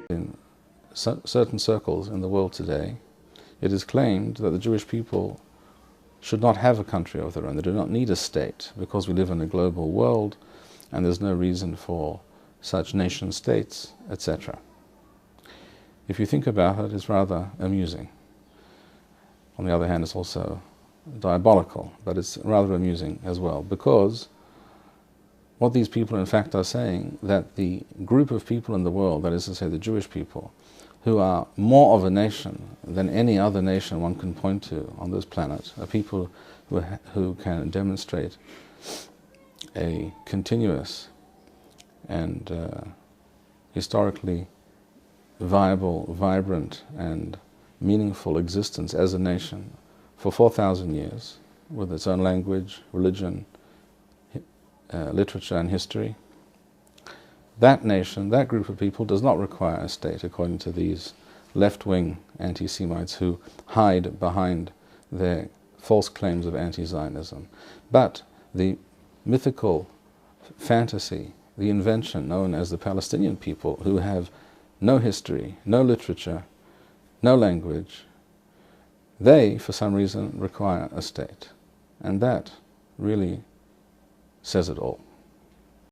In certain circles in the world today, it is claimed that the Jewish people should not have a country of their own. They do not need a state because we live in a global world and there's no reason for such nation states, etc. If you think about it, it's rather amusing. On the other hand, it's also diabolical, but it's rather amusing as well, because what these people in fact are saying, that the group of people in the world, that is to say the Jewish people, who are more of a nation than any other nation one can point to on this planet, are people who can demonstrate a continuous and historically viable, vibrant and meaningful existence as a nation for 4,000 years, with its own language, religion, literature and history. That nation, that group of people, does not require a state, according to these left-wing anti-Semites who hide behind their false claims of anti-Zionism. But the mythical fantasy, the invention known as the Palestinian people, who have no history, no literature, no language, they, for some reason, require a state. And that really says it all.